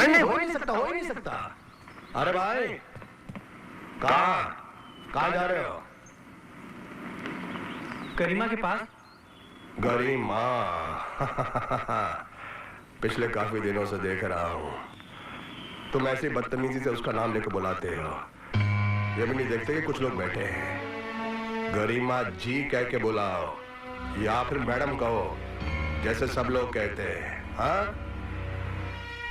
नहीं, हो ही नहीं सकता, हो ही नहीं सकता। अरे भाई, कहाँ जा रहे हो? करीमा के पास। गरिमा? पिछले काफी दिनों से देख रहा हूँ तुम ऐसी बदतमीजी से उसका नाम लेकर बुलाते हो। ये भी नहीं देखते कि कुछ लोग बैठे हैं। गरिमा जी कह के बुलाओ या फिर मैडम कहो, जैसे सब लोग कहते हैं। हाँ?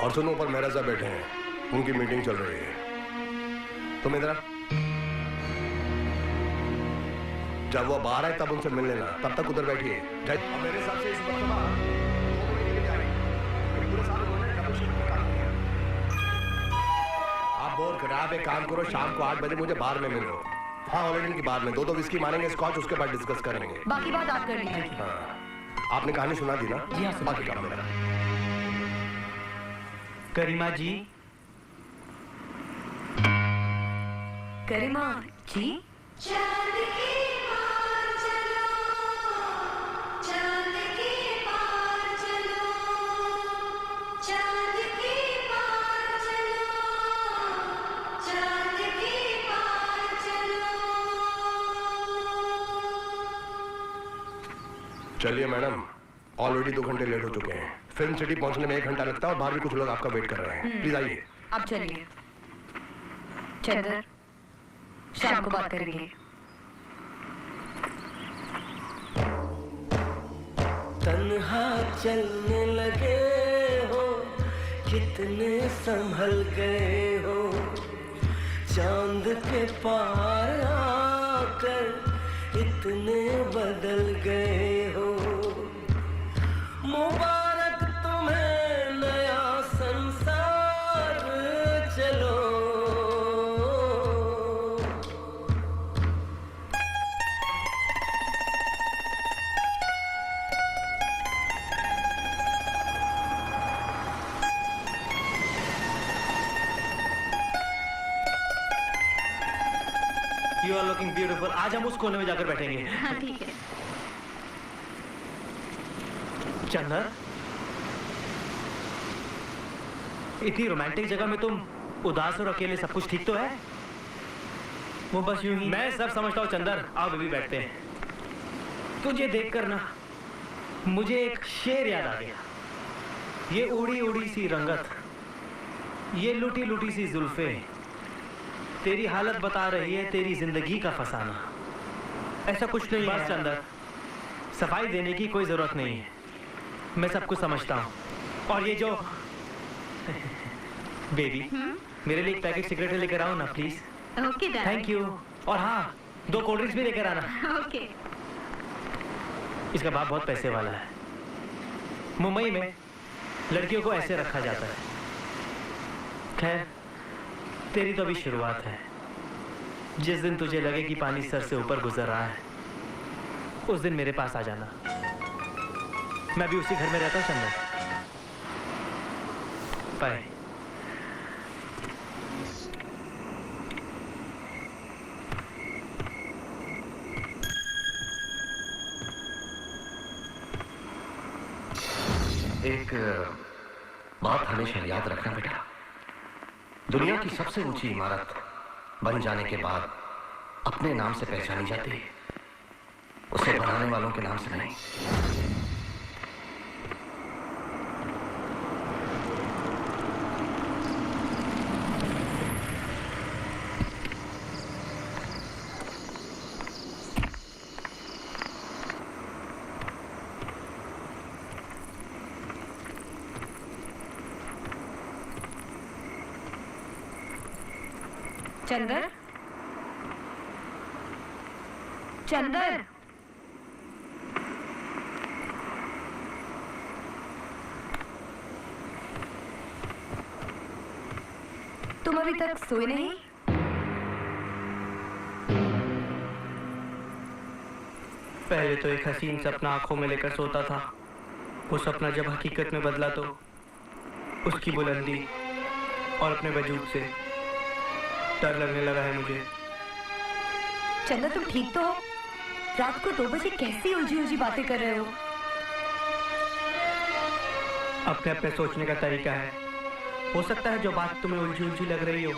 और सुनो, ऊपर मेहरा साहब बैठे हैं, उनकी मीटिंग चल रही है। तुम इधर जब वो बाहर है तब उनसे मिल लेना, तब तक उधर बैठिए। मेरे हिसाब से इस आप बोर कर, आप एक काम करो, शाम को 8 बजे मुझे बाहर में मिलो। हाँ, ऑलरेडी की बार में 2-2 विस्की मारेंगे, स्कॉच, उसके बाद डिस्कस करेंगे। बाकी बात आप कर लीजिए। हाँ, आपने कहानी सुना दी ना? जी हाँ, बाकी काम मेरा। करीमा जी। करीमा जी? चलिए मैडम, ऑलरेडी 2 घंटे लेट हो चुके हैं। फिल्म सिटी पहुंचने में 1 घंटा लगता है और बाहर भी कुछ लोग आपका वेट कर रहे हैं। प्लीज आइए। आप चलिए। चंदर, शाम को बात करेंगे। तन्हा चलने लगे हो, कितने संभल गए हो, चांद के पार आकर इतने बदल गए हो। मुबारक तुम्हें नया संसार, चलो। You are looking beautiful. आज हम उस कोने में जाकर बैठेंगे। हाँ, ठीक है। चंदर, इतनी रोमांटिक जगह में तुम उदास और अकेले, सब कुछ ठीक तो है? वो बस यूं ही। मैं सब समझता हूँ चंदर, आओ बेबी बैठते हैं। तुझे देखकर ना मुझे एक शेर याद आ गया। ये उड़ी उड़ी सी रंगत, ये लुटी लुटी सी जुल्फे, तेरी हालत बता रही है तेरी जिंदगी का फसाना। ऐसा कुछ नहीं है। बस चंदर, सफाई देने की कोई जरूरत नहीं है, मैं सब कुछ समझता हूँ। और ये जो बेबी, मेरे लिए एक पैकेट सिगरेट लेकर आओ ना please. Okay dad. Thank you. और हाँ, 2 कोल्ड ड्रिंक्स भी लेकर आना। ओके। इसका बाप बहुत पैसे वाला है। मुंबई में लड़कियों को ऐसे रखा जाता है। खैर, तेरी तो अभी शुरुआत है। जिस दिन तुझे लगे कि पानी सर से ऊपर गुजर रहा है, उस दिन मेरे पास आ जाना। मैं भी उसी घर में रहता हूँ चंदर। बाय। एक बात हमेशा याद रखना बेटा, दुनिया की सबसे ऊंची इमारत बन जाने के बाद अपने नाम से पहचानी जाती है, उसे बनाने वालों के नाम से नहीं। चंदर, चंदर, तुम अभी तक सोए नहीं? पहले तो एक हसीन सपना आंखों में लेकर सोता था। वो सपना जब हकीकत में बदला तो उसकी बुलंदी और अपने वजूद से डर लगने लगा है मुझे। चंदर, तुम ठीक तो हो? रात को 2 बजे कैसी उलझी उलझी बातें कर रहे हो? अपने अपने सोचने का तरीका है। हो सकता है जो बात तुम्हें उलझी उलझी लग रही हो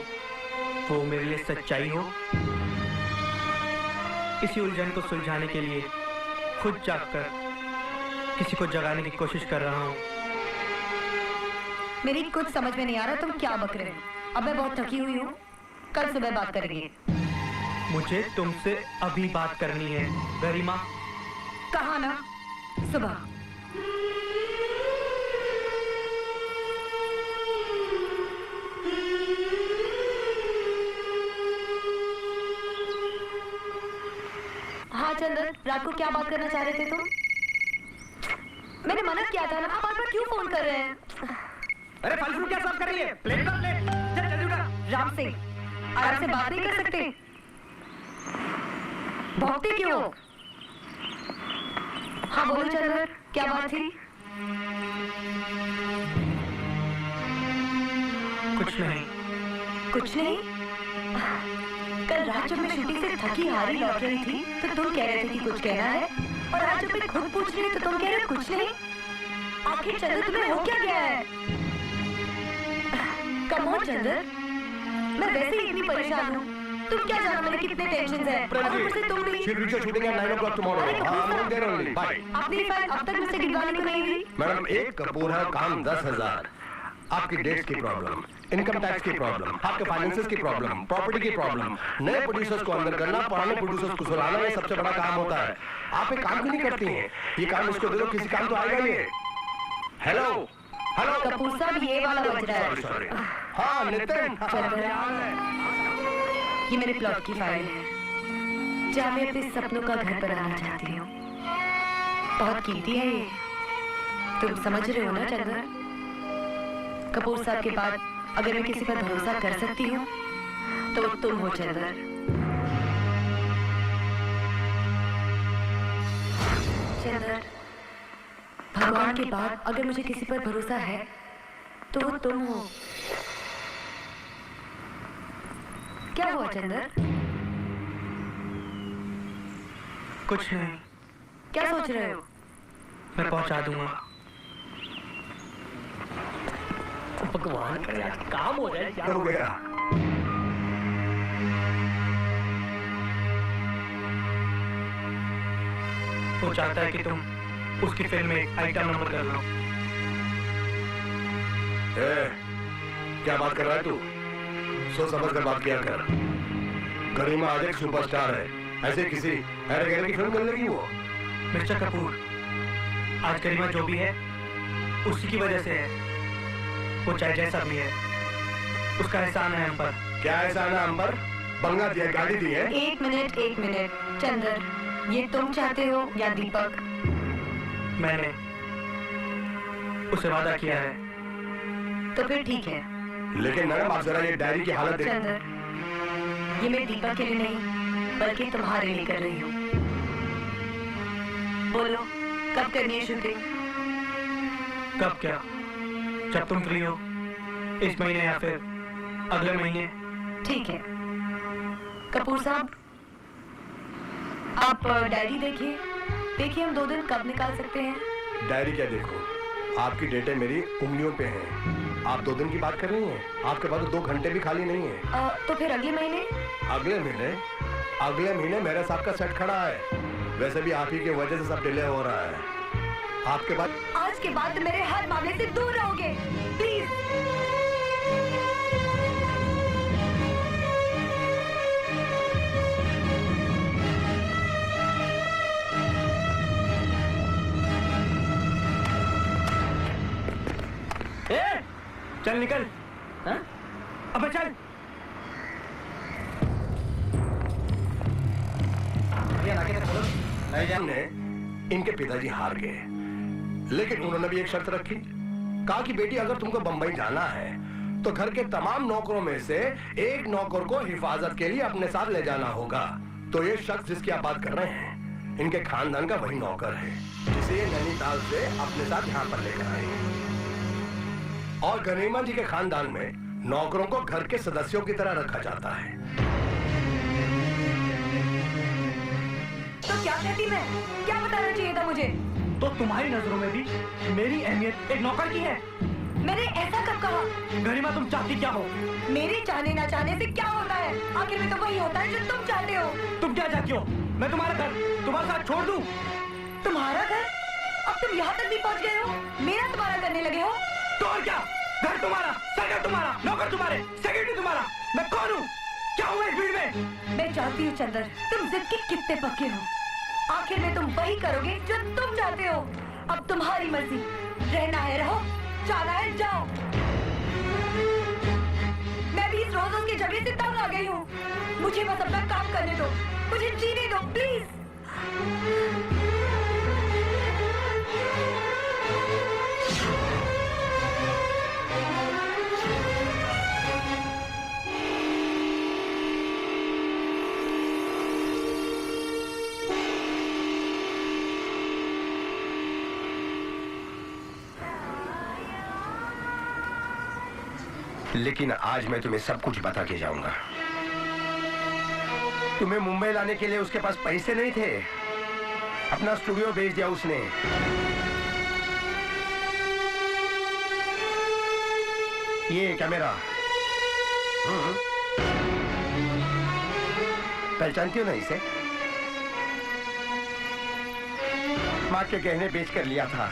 वो मेरे लिए सच्चाई हो। इसी उलझन को सुलझाने के लिए खुद जागकर किसी को जगाने की कोशिश कर रहा हूँ। मेरी कुछ समझ में नहीं आ रहा तुम क्या बक रहे हो। अब मैं बहुत थकी हुई हूँ, कल सुबह बात करेंगे। मुझे तुमसे अभी बात करनी है गरिमा। कहा ना, सुबह। हाँ चंदन, रात को क्या बात करना चाह रहे थे तुम? मैंने मना किया था ना, आप बार-बार क्यों फोन कर रहे हैं? अरे फल फ्रूट क्या साफ कर रही है? प्लेट पर प्लेट। चल जल्दी उठा। राम सिंह, आराम से बात नहीं कर सकते? भौंकते क्यों? हाँ बोलो चंदन, क्या बात थी? कुछ नहीं। कुछ नहीं? कल रात जब मैं शूटिंग से थकी हारी लौट रही थी तो तुम कह रहे थे कि कुछ कहना है, और आज जब मैं खुद पूछ रही हूँ तो तुम कह रहे हो कुछ नहीं। आखिर चंदन तुम्हें हो क्या गया है? कम ऑन चंदन, मैं वैसे ही इतनी परेशान हूँ। तुम क्या जानो मेरे कितने टेंशन है, और ऊपर से तुम भी। शूटिंग है 9 o'clock tomorrow. I'm there only. Bye. अपनी फाइल अब तक मुझसे गिरवाने को नहीं हुई। मैडम, एक कपूर है, काम 10,000. आपकी डेट्स की प्रॉब्लम, इनकम टैक्स की प्रॉब्लम, आपके फाइनेंसेस की प्रॉब्लम, प्रॉपर्टी की प्रॉब्लम, नए प्रोड्यूसर्स को अंदर करना, पुराने प्रोड्यूसर्स को सुलाना, ये सबसे बड़ा काम होता है। आप एक काम भी नहीं करती हैं। ये काम उसको दे दो, किसी काम तो आएगा ये। हेलो हेलो कपूर साहब, ये वाला बज रहा है। सॉरी। हाँ नितिन, ये मेरे प्लॉट की फाइल है जहाँ मैं अपने सपनों का घर बनाना चाहती हूँ। बहुत कीमती है ये, तुम समझ रहे हो ना चंदन? कपूर साहब के बाद अगर मैं किसी पर भरोसा कर सकती हूँ तो तुम हो चंदन। चंदन, भगवान के बाद अगर मुझे किसी पर भरोसा है तो वो तुम हो। क्या हुआ चंदन? कुछ नहीं। क्या सोच रहे हो? मैं पहुंचा दूंगा। भगवान का यार काम हो जाए। क्या हो गया? वो चाहता है कि तुम उसकी फिल्म में आइटम नंबर कर लो। क्या बात कर रहा है तू? सोच समझ कर बात किया कर। गरिमा आज एक सुपरस्टार है, ऐसे किसी अरे गहरे की फिल्म मिल रही वो। मिस्टर कपूर, आज गरिमा जो भी है उसी की वजह से है। वो चाहे जैसा भी है, उसका एहसान है हम पर। क्या एहसान है हम पर? बंगला दिया, गाड़ी दी है। एक मिनट चंदन, ये तुम चाहते हो या दीपक? मैंने उसे वादा किया है। तो फिर ठीक है। लेकिन मैडम आप जरा ये डायरी की हालत देखिए। चंदन, ये मैं दीपक के लिए नहीं बल्कि तुम्हारे लिए कर रही हूँ। बोलो, कब करनी है शूटिंग? कब क्या, जब तुम फ्री हो, इस महीने या फिर अगले महीने। ठीक है। कपूर साहब, आप डायरी देखिए हम 2 दिन कब निकाल सकते हैं? डायरी क्या देखो, आपकी डेटें मेरी उंगलियों पे हैं। आप 2 दिन की बात कर रही हैं, आपके पास 2 घंटे भी खाली नहीं है। तो फिर अगले महीने? अगले महीने मेरे साहब का सेट खड़ा है। वैसे भी आप ही की वजह से सब डिले हो रहा है। आपके बाद आज के बाद मेरे हर मामले से दूर रहोगे, प्लीज। चल निकल। हाँ? अबे चल। ने इनके पिताजी हार गए, लेकिन उन्होंने भी एक शर्त रखी। कहा कि बेटी अगर तुमको बंबई जाना है तो घर के तमाम नौकरों में से एक नौकर को हिफाजत के लिए अपने साथ ले जाना होगा। तो ये शख्स जिसकी आप बात कर रहे हैं, इनके खानदान का वही नौकर है जिसे ये नैनीताल से अपने साथ यहाँ पर लेकर आए हैं। और गरिमा जी के खानदान में नौकरों को घर के सदस्यों की तरह रखा जाता है। तो क्या कहती मैं? क्या बताना चाहिए था मुझे? तो तुम्हारी नजरों में भी मेरी अहमियत एक नौकर की है। मैंने ऐसा कब कहा? गरिमा तुम चाहती क्या हो? मेरे चाहने ना चाहने से क्या होता है? आखिर में तो वही होता है जो तुम चाहते हो। तुम क्या चाहती हो? मैं तुम्हारा घर तुम्हारे साथ छोड़ दूं? तुम्हारा घर? अब तुम यहाँ तक भी पहुँच गए हो? मेरा तुम्हारा करने लगे हो? तो और क्या? घर तुम्हारा, सरकार तुम्हारा, नौकर तुम्हारे, सेक्रेटरी तुम्हारा। मैं कौन हूँ? क्या हूँ इस भीड़ में? मैं जानती हूँ चंदर, तुम जिद के कितने पक्के हो। आखिर में तुम वही करोगे जो तुम चाहते हो। अब तुम्हारी मर्जी, रहना है रहो, जाना है जाओ। मैं भी इस रोज के झगड़े से तंग आ गई हूँ। मुझे बस अपना काम करने दो, मुझे जीने दो प्लीज। लेकिन आज मैं तुम्हें सब कुछ बता के जाऊंगा। तुम्हें मुंबई लाने के लिए उसके पास पैसे नहीं थे, अपना स्टूडियो बेच दिया उसने। ये कैमरा पहचानती हो ना इसे? माँ के गहने बेच कर लिया था,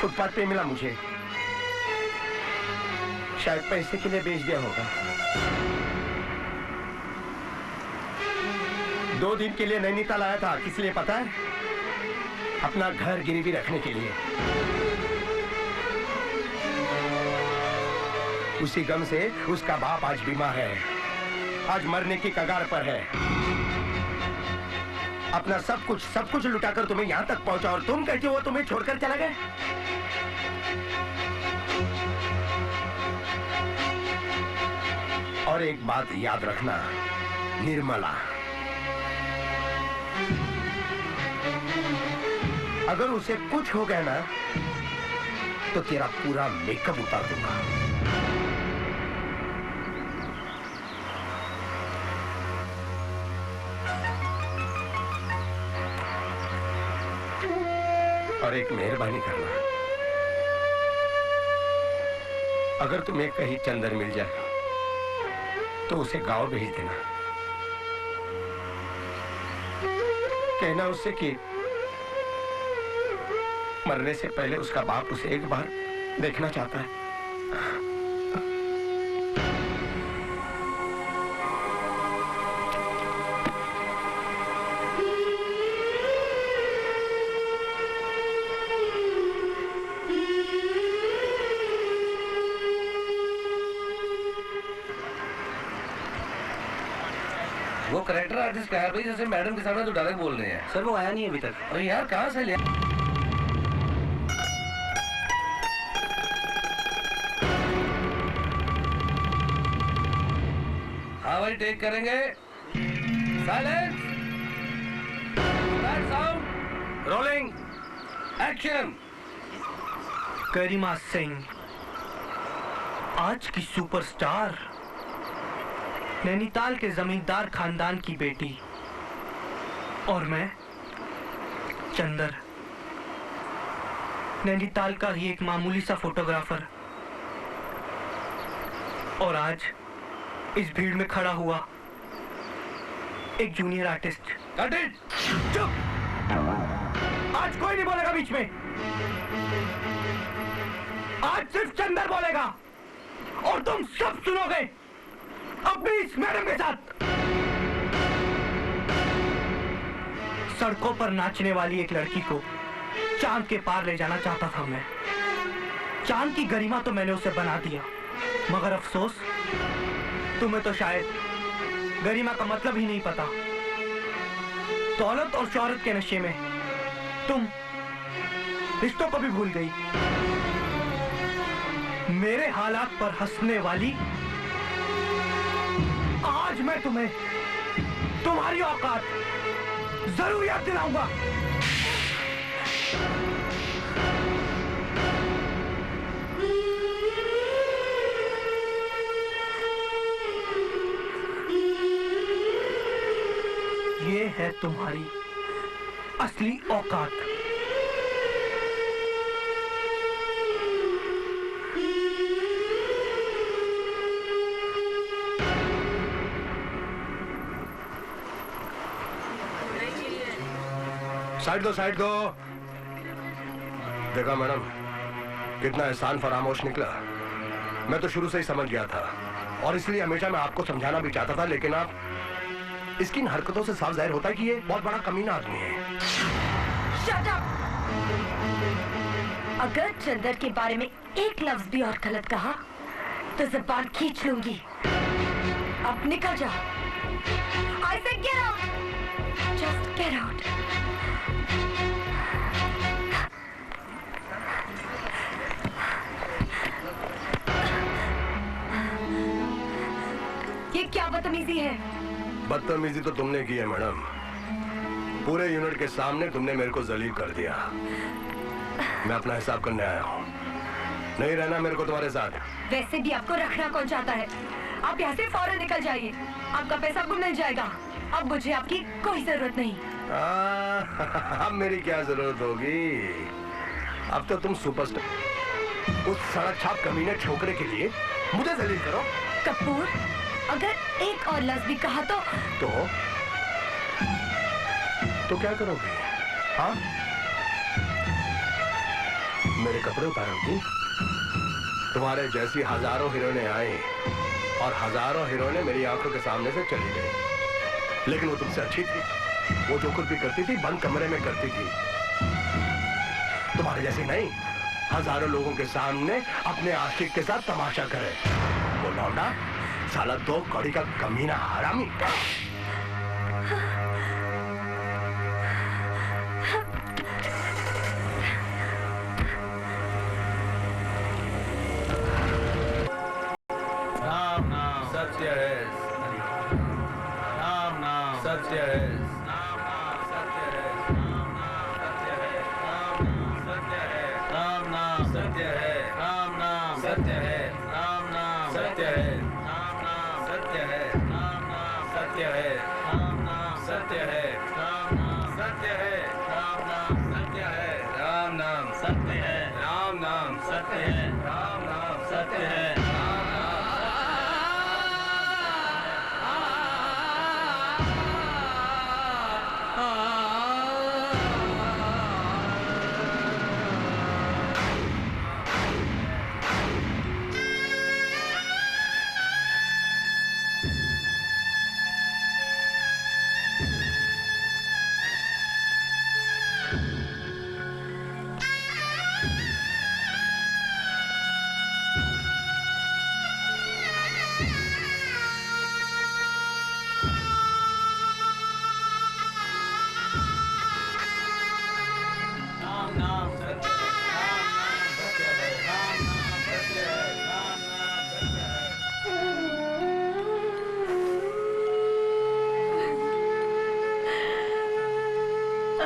फुटपाथ पे मिला मुझे, शायद पैसे के लिए बेच दिया होगा। 2 दिन के लिए नैनीताल आया था, किस लिए पता है? अपना घर गिरवी रखने के लिए। उसी गम से उसका बाप आज बीमार है, आज मरने की कगार पर है। अपना सब कुछ लुटाकर तुम्हें यहां तक पहुंचा और तुम कहते हो तुम्हें छोड़कर चला गया। और एक बात याद रखना निर्मला, अगर उसे कुछ हो गया ना तो तेरा पूरा मेकअप उतार दूंगा। और एक मेहरबानी करना, अगर तुम्हें कहीं चंदर मिल जाए तो उसे गांव भेज देना। कहना उससे कि मरने से पहले उसका बाप उसे एक बार देखना चाहता है। वो करेक्टर आर्टिस्ट कहा भाई, जैसे मैडम के सामने तो डायरेक्ट बोल रहे हैं। सर वो आया नहीं है अभी तक। अरे यार कहाँ से लिया? हाँ भाई टेक करेंगे। Silence, sound, rolling, action. Garima Singh आज की सुपरस्टार, नैनीताल के जमींदार खानदान की बेटी, और मैं चंदर, नैनीताल का ही एक मामूली सा फोटोग्राफर। और आज इस भीड़ में खड़ा हुआ एक जूनियर आर्टिस्ट। Cut it. चुप! आज कोई नहीं बोलेगा बीच में। आज सिर्फ चंदर बोलेगा और तुम सब सुनोगे अपनी इस मैडम के साथ। सड़कों पर नाचने वाली एक लड़की को चांद के पार ले जाना चाहता था मैं। चांद की गरिमा तो मैंने उसे बना दिया, मगर अफसोस तुम्हें तो शायद गरिमा का मतलब ही नहीं पता। दौलत और शोहरत के नशे में तुम रिश्तों को भी भूल गई। मेरे हालात पर हंसने वाली, आज मैं तुम्हें तुम्हारी औकात जरूर याद दिलाऊंगा। ये है तुम्हारी असली औकात। साइड दो। देखा मैडम, कितना एहसान फरामोश निकला। मैं तो शुरू से ही समझ गया था और इसलिए हमेशा मैं आपको समझाना भी चाहता था, लेकिन आप इसकी इन हरकतों से साफ जाहिर होता है कि ये बहुत बड़ा कमीना आदमी है। Shut up! अगर चंदर के बारे में एक लफ्ज भी और गलत कहा तो ज़बान खींच लूंगी। अब निकल जाओ। I said get out! Just get out. ये क्या बदतमीजी है? बदतमीजी तो तुमने की है मैडम। पूरे यूनिट के सामने तुमने मेरे को जलील कर दिया। मैं अपना हिसाब करने आया हूँ। नहीं रहना मेरे को तुम्हारे साथ। वैसे भी आपको रखना कौन चाहता है? आप यहाँ से फौरन निकल जाइए। आपका पैसा आपको मिल जाएगा। अब मुझे आपकी कोई जरूरत नहीं। अब मेरी क्या जरूरत होगी? अब तो तुम सुपरस्टार। उस सड़क छाप कमीने छोकरे के लिए मुझे जलील करो। कपूर, अगर एक और लफ्ज भी कहा तो क्या करोगे? हाँ, मेरे कपड़े उतारोगी? तुम्हारे जैसी हजारों हीरोइनें आई और हजारों हीरोइनें मेरी आंखों के सामने से चली गई, लेकिन वो तुमसे अच्छी थी। वो जो कुछ भी करती थी बंद कमरे में करती थी। तुम्हारे जैसी नहीं, हजारों लोगों के सामने अपने आशिक के साथ तमाशा करे। वो लौंडा साला 2 कौड़ी का कमीना हरामी। राम नाम सत्य है। राम नाम सत्य है। राम नाम सत्य है। राम नाम सत्य है। राम नाम सत्य है। राम नाम सत्य है। राम नाम सत्य है। राम नाम सत्य है। राम नाम सत्य है। राम नाम सत्य है। राम नाम सत्य है। राम नाम सत्य है। राम नाम सत्य है। राम नाम सत्य है।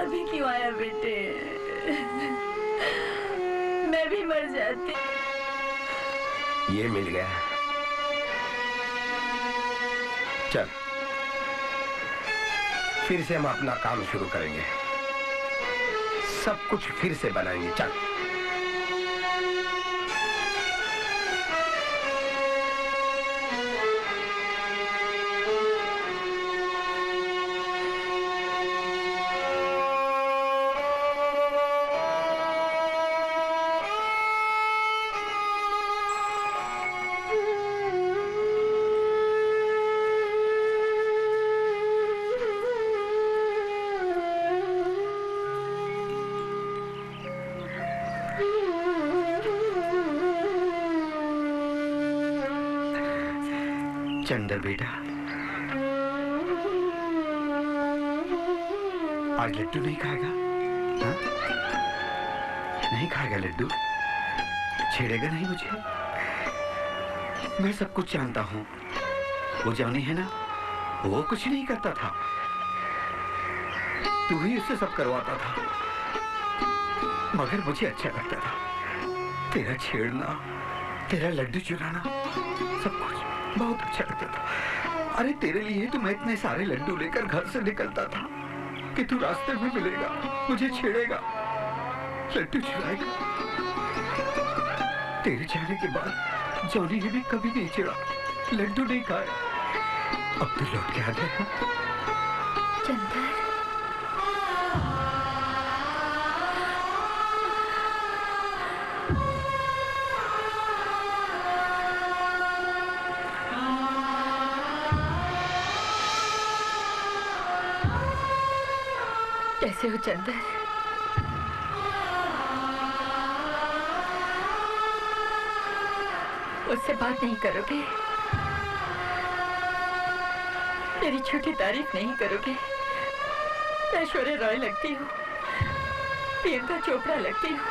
अभी क्यों आया बेटे? मैं भी मर जाती। ये मिल गया। चल, फिर से हम अपना काम शुरू करेंगे। सब कुछ फिर से बनाएंगे। चल। चंदर बेटा, आज लड्डू नहीं खाएगा? हाँ? नहीं खाएगा लड्डू? छेड़ेगा नहीं मुझे? मैं सब कुछ जानता हूँ। वो जॉनी है ना, वो कुछ नहीं करता था। तू ही उससे सब करवाता था, मगर मुझे अच्छा लगता था। तेरा छेड़ना, तेरा लड्डू चुराना, सब कुछ बहुत अच्छा लगता था। अरे तेरे लिए तो मैं इतने सारे लड्डू लेकर घर से निकलता था कि तू रास्ते में मिलेगा, मुझे छेड़ेगा, लड्डू चुराएगा। तेरे जाने के बाद जॉनी ने भी कभी नहीं चिढ़ा, लड्डू नहीं खाए। अब तो लौट के आ जाएगा। चंदर, कैसे हो चंदर? मुझसे बात नहीं करोगे? मेरी छोटी तारीफ नहीं करोगे? मैं ऐश्वर्या रॉय लगती हूँ, प्रियंका चोपड़ा लगती हूँ।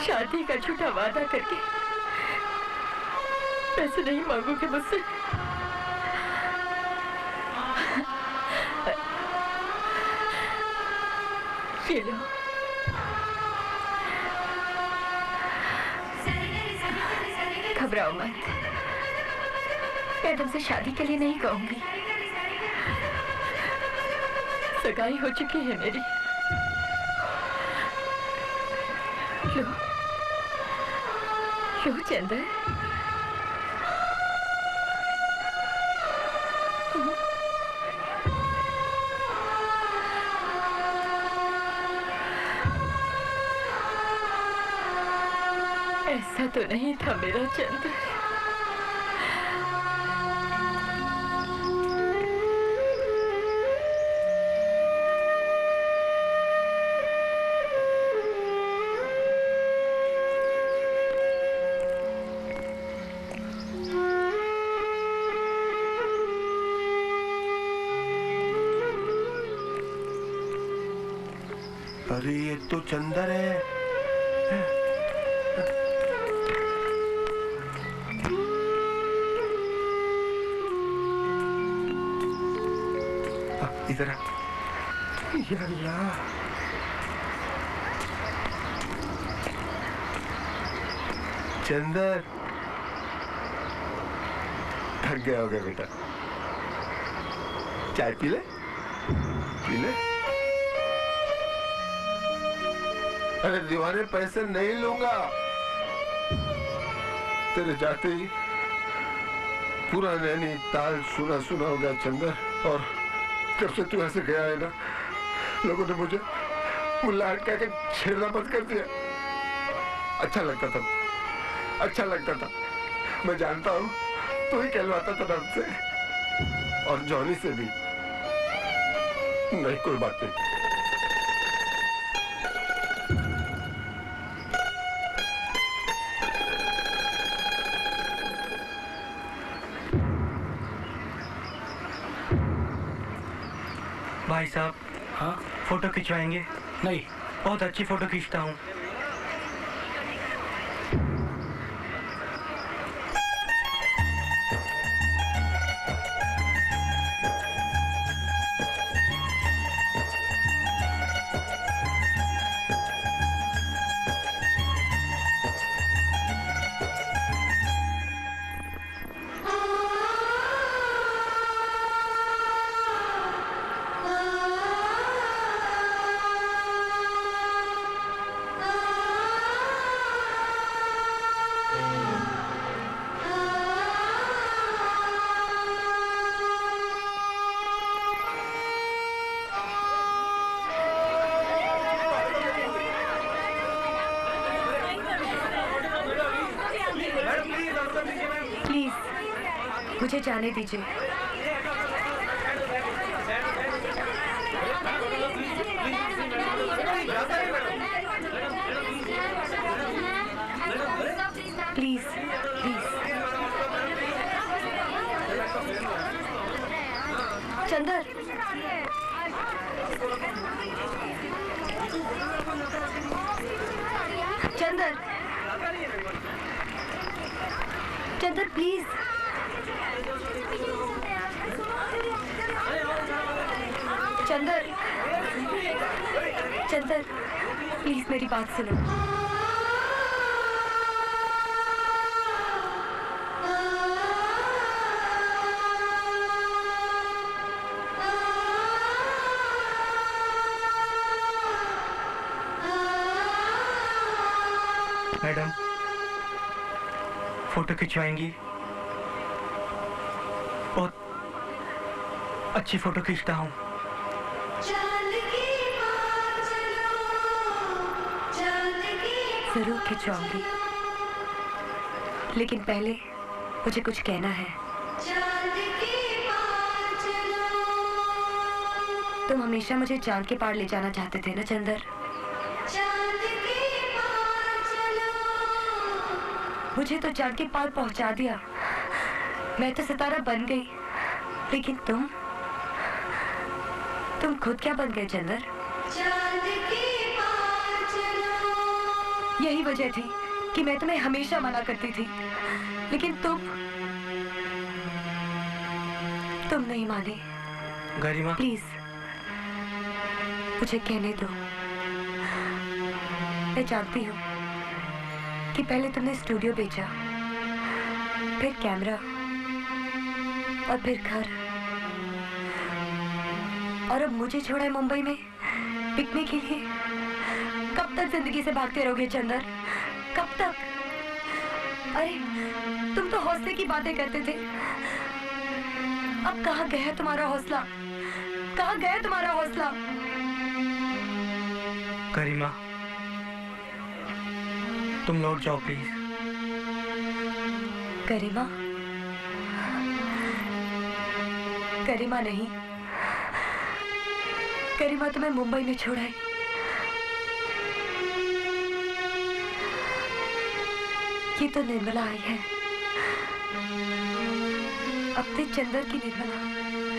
शादी का झूठा वादा करके पैसे नहीं मांगोगे मुझसे? ये लो। घबराओ मत, मैं तुमसे शादी के लिए नहीं कहूंगी। सगाई हो चुकी है मेरी। लो लो चंदर। ऐसा तो नहीं था मेरा चंदर। अरे ये तो चंदर है। इधर आ। या अल्लाह। चंदर थक गया होगा बेटा, चाय पी ले, पी ले। अरे दीवाने पैसे नहीं लूंगा। तेरे जाते ही पूरा नैनीताल सुना सुना हो गया चंदर। और जब से तू ऐसे गया है ना, लोगों ने मुझे मुल्ला कह के छेड़ना बंद कर दिया। अच्छा लगता था, अच्छा लगता था। मैं जानता हूँ तू ही कहलवाता था रब से और जॉनी से भी। नहीं कोई बात नहीं। भाई साहब, हाँ फोटो खिंचवाएंगे? नहीं, बहुत अच्छी फोटो खींचता हूँ। प्लीज मुझे जाने दीजिए। Please please. Chander, Chander, Chander please. Chander, Chander please मेरी बात सुनो। मैडम, फोटो खिंचवाएंगी? बहुत अच्छी फोटो खींचता हूँ। जरूर खिंचवाऊंगी, लेकिन पहले मुझे कुछ कहना है। तुम हमेशा मुझे चांद के पार ले जाना चाहते थे ना चंदर। मुझे तो चांद के पार पहुंचा दिया, मैं तो सितारा बन गई, लेकिन तुम खुद क्या बन गए चंदर? यही वजह थी कि मैं तुम्हें हमेशा मना करती थी, लेकिन तुम नहीं माने। गरिमा प्लीज मुझे कहने दो। मैं जानती हूँ कि पहले तुमने स्टूडियो बेचा, फिर कैमरा और फिर घर, और अब मुझे छोड़ा है मुंबई में बिकने के लिए। कब तक जिंदगी से भागते रहोगे चंदर, कब तक? अरे तुम तो हौसले की बातें करते थे, अब कहाँ गया तुम्हारा हौसला? कहाँ गया तुम्हारा हौसला? गरिमा तुम लौट जाओ प्लीज। गरिमा? गरिमा नहीं, गरिमा तुम्हें मुंबई में छोड़ा है। ये तो निर्मला आई है, अपने चंदर की निर्मला।